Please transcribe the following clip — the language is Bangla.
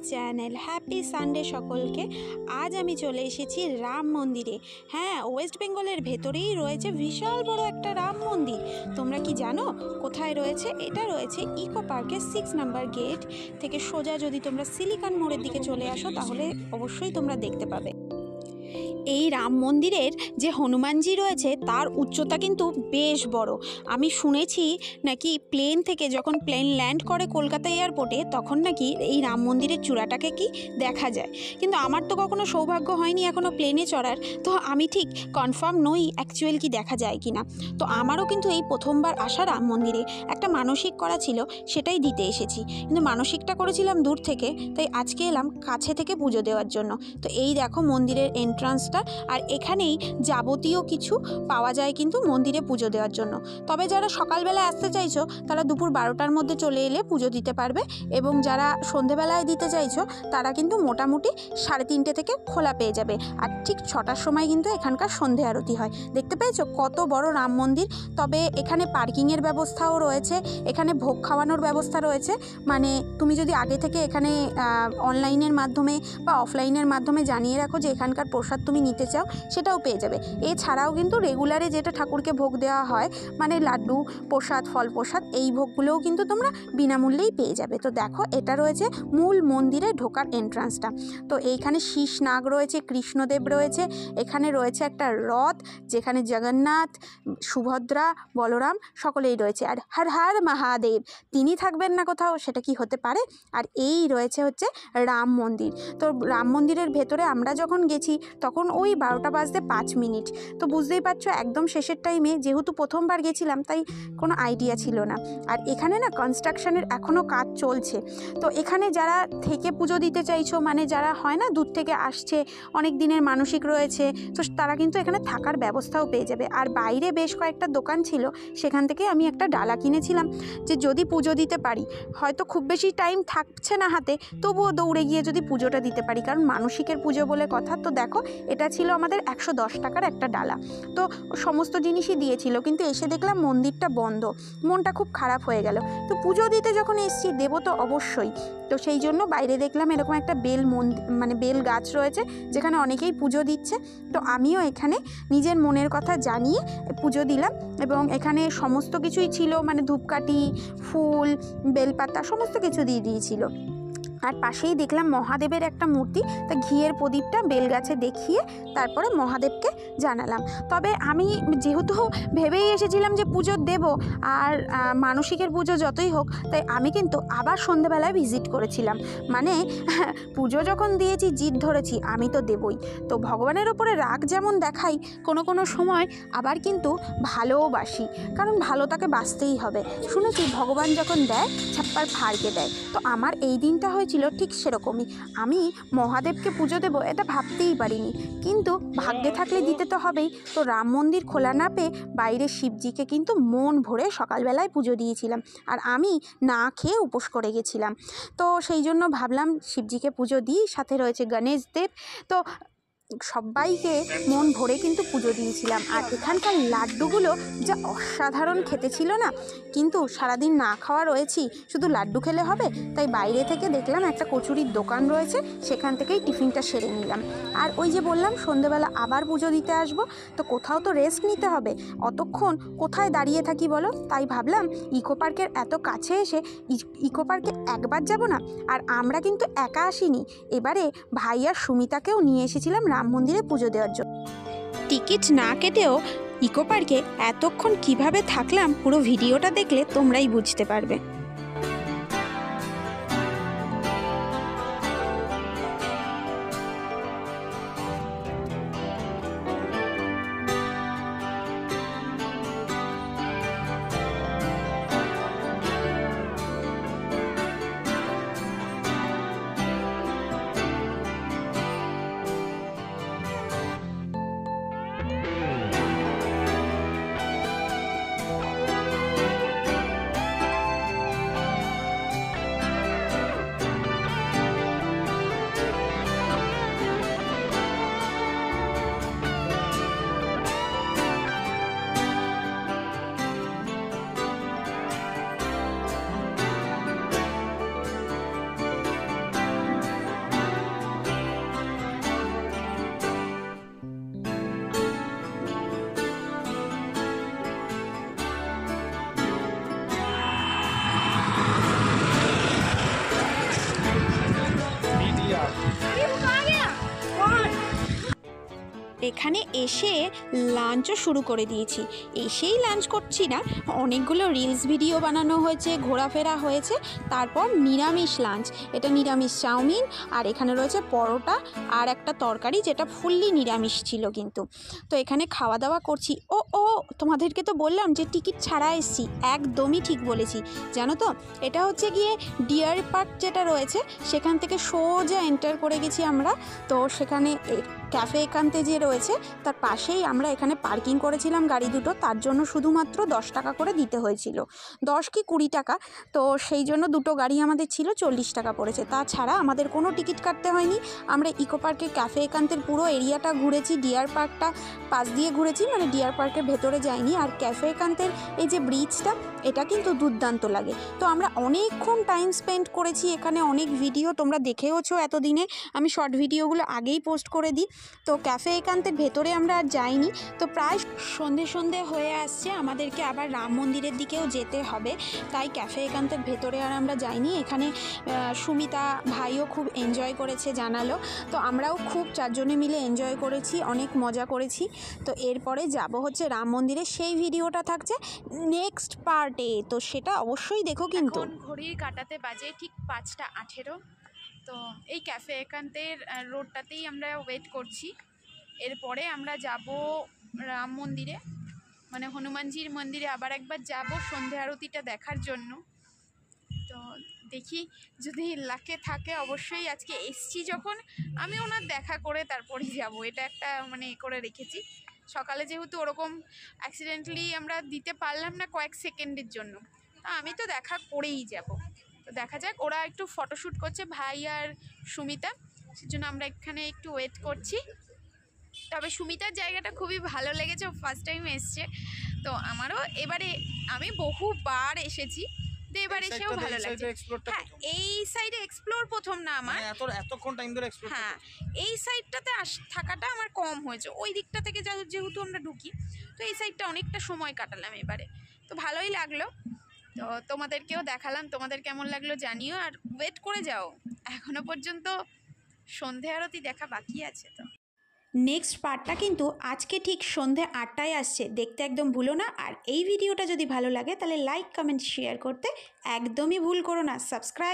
চ্যানেল। হ্যাপি সানডে সকলকে। আজ আমি চলে এসেছি রাম মন্দিরে। হ্যাঁ, ওয়েস্ট বেঙ্গলের ভেতরেই রয়েছে বিশাল বড় একটা রাম মন্দির। তোমরা কি জানো কোথায় রয়েছে? এটা রয়েছে ইকো পার্কের 6 নাম্বার গেট থেকে সোজা যদি তোমরা সিলিকন মোড়ের দিকে চলে আসো তাহলে অবশ্যই তোমরা দেখতে পাবে। এই রাম মন্দিরের যে হনুমানজি রয়েছে তার উচ্চতা কিন্তু বেশ বড়। আমি শুনেছি নাকি প্লেন থেকে যখন প্লেন ল্যান্ড করে কলকাতা এয়ারপোর্টে তখন নাকি এই রাম মন্দিরের চূড়াটাকে কি দেখা যায়। কিন্তু আমার তো কখনো সৌভাগ্য হয়নি এখনও প্লেনে চড়ার, তো আমি ঠিক কনফার্ম নই অ্যাকচুয়াল কি দেখা যায় কি না। তো আমারও কিন্তু এই প্রথমবার আসা রাম মন্দিরে একটা মানসিক করা ছিল, সেটাই দিতে এসেছি। কিন্তু মানসিকটা করেছিলাম দূর থেকে, তাই আজকে এলাম কাছে থেকে পুজো দেওয়ার জন্য। তো এই দেখো মন্দিরের এন্ট্রান্সটা, আর এখানেই যাবতীয় কিছু পাওয়া যায় কিন্তু মন্দিরে পুজো দেওয়ার জন্য। তবে যারা সকালবেলা আসতে চাইছো তারা দুপুর 12টার মধ্যে চলে এলে পুজো দিতে পারবে, এবং যারা সন্ধেবেলায় দিতে চাইছো তারা কিন্তু মোটামুটি 3:30 থেকে খোলা পেয়ে যাবে। আর ঠিক 6টার সময় কিন্তু এখানকার সন্ধে আরতি হয়। দেখতে পেয়েছো কত বড় রাম মন্দির। তবে এখানে পার্কিংয়ের ব্যবস্থাও রয়েছে, এখানে ভোগ খাওয়ানোর ব্যবস্থা রয়েছে। মানে তুমি যদি আগে থেকে এখানে অনলাইনের মাধ্যমে বা অফলাইনের মাধ্যমে জানিয়ে রাখো যে এখানকার প্রসাদ তুমি নিতে চাও, সেটাও পেয়ে যাবে। এছাড়াও কিন্তু রেগুলারে যেটা ঠাকুরকে ভোগ দেওয়া হয়, মানে লাড্ডু প্রসাদ, ফল প্রসাদ, এই ভোগগুলোও কিন্তু তোমরা বিনামূল্যেই পেয়ে যাবে। তো দেখো এটা রয়েছে মূল মন্দিরে ঢোকার এন্ট্রান্সটা। তো এইখানে শীষ নাগ রয়েছে, কৃষ্ণদেব রয়েছে, এখানে রয়েছে একটা রথ যেখানে জগন্নাথ, সুভদ্রা, বলরাম সকলেই রয়েছে। আর হর হর মহাদেব, তিনি থাকবেন না কোথাও, সেটা কি হতে পারে। আর এই রয়েছে হচ্ছে রাম মন্দির। তো রাম মন্দিরের ভেতরে আমরা যখন গেছি তখন ওই 12টা বাজতে 5 মিনিট। তো বুঝতেই পারছো একদম শেষের টাইমে, যেহেতু প্রথমবার গেছিলাম তাই কোনো আইডিয়া ছিল না। আর এখানে না কনস্ট্রাকশনের এখনও কাজ চলছে। তো এখানে যারা থেকে পুজো দিতে চাইছো, মানে যারা হয় না দূর থেকে আসছে, অনেক দিনের মানসিক রয়েছে, তো তারা কিন্তু এখানে থাকার ব্যবস্থাও পেয়ে যাবে। আর বাইরে বেশ কয়েকটা দোকান ছিল, সেখান থেকে আমি একটা ডালা কিনেছিলাম যে যদি পুজো দিতে পারি, হয়তো খুব বেশি টাইম থাকছে না হাতে, তবুও দৌড়ে গিয়ে যদি পুজোটা দিতে পারি, কারণ মানসিকের পুজো বলে কথা। তো দেখো এটা ছিল আমাদের 110 টাকার একটা ডালা। তো সমস্ত জিনিসই দিয়েছিল, কিন্তু এসে দেখলাম মন্দিরটা বন্ধ, মনটা খুব খারাপ হয়ে গেল। তো পুজো দিতে যখন এসেছি দেবো তো অবশ্যই। তো সেই জন্য বাইরে দেখলাম এরকম একটা বেল গাছ রয়েছে যেখানে অনেকেই পুজো দিচ্ছে। তো আমিও এখানে নিজের মনের কথা জানিয়ে পুজো দিলাম, এবং এখানে সমস্ত কিছুই ছিল, মানে ধূপকাঠি, ফুল, বেলপাতা সমস্ত কিছু দিয়ে দিয়েছিল। আর পাশেই দেখলাম মহাদেবের একটা মূর্তি, তা ঘিয়ের প্রদীপটা বেলগাছে দেখিয়ে তারপরে মহাদেবকে জানালাম। তবে আমি যেহেতু ভেবেই এসেছিলাম যে পুজো দেব, আর মানসিকের পুজো যতই হোক, তাই আমি কিন্তু আবার সন্ধেবেলায় ভিজিট করেছিলাম। মানে পুজো যখন দিয়েছি, জিদ ধরেছি, আমি তো দেবই। তো ভগবানের ওপরে রাগ যেমন দেখাই কোনো কোনো সময়, আবার কিন্তু ভালোবাসি, কারণ ভালো তাকে বাঁচতেই হবে। শুনেছি ভগবান যখন দেয় ছাপ্পার ফাড়কে দেয়। তো আমার এই দিনটা হয়েছিল ঠিক সেরকমই। আমি মহাদেবকে পুজো দেব এটা ভাবতেই পারিনি, কিন্তু ভাগ্যে থাকলে দিতে তো হবেই। তো রাম মন্দির খোলা না পেয়ে বাইরে শিবজিকে কিন্তু মন ভরে সকালবেলায় পুজো দিয়েছিলাম, আর আমি না খেয়ে উপোস করে গেছিলাম। তো সেই জন্য ভাবলাম শিবজিকে পুজো দিই, সাথে রয়েছে গণেশ দেব। তো সবাইকে মন ভরে কিন্তু পুজো দিয়েছিলাম। আর এখানকার লাড্ডুগুলো যা অসাধারণ খেতে ছিল না, কিন্তু সারাদিন না খাওয়া রয়েছি, শুধু লাড্ডু খেলে হবে, তাই বাইরে থেকে দেখলাম একটা কচুরির দোকান রয়েছে, সেখান থেকেই টিফিনটা সেরে নিলাম। আর ওই যে বললাম সন্ধেবেলা আবার পুজো দিতে আসবো, তো কোথাও তো রেস্ট নিতে হবে, অতক্ষণ কোথায় দাঁড়িয়ে থাকি বলো। তাই ভাবলাম ইকো পার্কের এত কাছে এসে ইকো পার্কে একবার যাব না। আর আমরা কিন্তু একা আসিনি, এবারে ভাই আর সুমিতাকেও নিয়ে এসেছিলাম রাম মন্দিরে পুজো দেওয়ার জন্য। টিকিট না কেটেও ইকো পার্কে এতক্ষণ কিভাবে থাকলাম পুরো ভিডিওটা দেখলে তোমরাই বুঝতে পারবে। এখানে এসে লাঞ্চও শুরু করে দিয়েছি। এসেই লাঞ্চ করছি না, অনেকগুলো রিলস ভিডিও বানানো হয়েছে, ঘোরাফেরা হয়েছে, তারপর নিরামিষ লাঞ্চ। এটা নিরামিষ চাউমিন, আর এখানে রয়েছে পরোটা আর একটা তরকারি যেটা ফুললি নিরামিষ ছিল কিন্তু। তো এখানে খাওয়া দাওয়া করছি। ও তোমাদেরকে তো বললাম যে টিকিট ছাড়া এসছি, একদমই ঠিক বলেছি। জানো তো, এটা হচ্ছে গিয়ে ডিয়ার পার্ক যেটা রয়েছে সেখান থেকে সোজা এন্টার করে গেছি আমরা। তো সেখানে ক্যাফে একান্তে যে রয়েছে তার পাশেই আমরা এখানে পার্কিং করেছিলাম গাড়ি দুটো, তার জন্য শুধুমাত্র 10 টাকা করে দিতে হয়েছিল, 10 কি 20 টাকা। তো সেই জন্য দুটো গাড়ি আমাদের ছিল, 40 টাকা পড়েছে। তাছাড়া আমাদের কোনো টিকিট কাটতে হয়নি। আমরা ইকো পার্কে ক্যাফে একান্তের পুরো এরিয়াটা ঘুরেছি, ডিয়ার পার্কটা পাশ দিয়ে ঘুরেছি, মানে ডিয়ার পার্কের ভেতরে যাইনি। আর ক্যাফে একান্তের এই যে ব্রিজটা, এটা কিন্তু দুর্দান্ত লাগে। তো আমরা অনেকক্ষণ টাইম স্পেন্ড করেছি এখানে, অনেক ভিডিও তোমরা দেখেওছো এতদিনে, আমি শর্ট ভিডিওগুলো আগেই পোস্ট করে দিই। তো ক্যাফে একান্তের ভেতরে আমরা আর যাইনি। তো প্রায় সন্ধে হয়ে আসছে, আমাদেরকে আবার রাম মন্দিরের দিকেও যেতে হবে, তাই ক্যাফে একান্তের ভেতরে আর আমরা যাইনি। এখানে সুমিতা ভাইও খুব এনজয় করেছে জানালো, তো আমরাও খুব 4 জনে মিলে এনজয় করেছি, অনেক মজা করেছি। তো এরপরে যাব হচ্ছে রাম মন্দিরে, সেই ভিডিওটা থাকছে নেক্সট পার্টে, তো সেটা অবশ্যই দেখো। কিন্তু ঘড়ির কাঁটাতে বাজে ঠিক 5:18। তো এই ক্যাফে একান্তের রোডটাতেই আমরা ওয়েট করছি। এরপরে আমরা যাব রাম মন্দিরে, মানে হনুমানজির মন্দিরে আবার একবার যাব সন্ধে আরতিটা দেখার জন্য। তো দেখি যদি লাকে থাকে, অবশ্যই আজকে এসছি যখন আমি ওনার দেখা করে তারপরেই যাব, এটা একটা মানে করে রেখেছি। সকালে যেহেতু ওরকম অ্যাক্সিডেন্টলি আমরা দিতে পারলাম না কয়েক সেকেন্ডের জন্য, আমি তো দেখা করেই যাব। তো দেখা যাক, ওরা একটু ফটোশ্যুট করছে ভাই আর সুমিতা, সেজন্য আমরা এখানে একটু ওয়েট করছি। তবে সুমিতার জায়গাটা খুবই ভালো লেগেছে, ফার্স্ট টাইম এসছে। তো আমারও এবারে, আমি বহুবার এসেছি, তো এবার এসেও ভালো লাগছে। হ্যাঁ, এই সাইডে এক্সপ্লোর প্রথম না আমার, এতক্ষণ টাইম ধরে এক্সপ্লোর। হ্যাঁ, এই সাইডটাতে থাকাটা আমার কম হয়েছে, ওই দিকটা থেকে যেহেতু আমরা ঢুকি, তো এই সাইডটা অনেকটা সময় কাটালাম এবারে, তো ভালোই লাগলো। তো তোমাদেরকেও দেখালাম, তোমাদের কেমন লাগলো জানিও, আর ওয়েট করে যাও, এখনো পর্যন্ত সন্ধে আরতি দেখা বাকি আছে। তো নেক্সট পার্টটা কিন্তু আজকে ঠিক সন্ধে 8টায় আসছে, দেখতে একদম ভুলো না। আর এই ভিডিওটা যদি ভালো লাগে তাহলে লাইক কমেন্ট শেয়ার করতে একদমই ভুল করো না, সাবস্ক্রাইব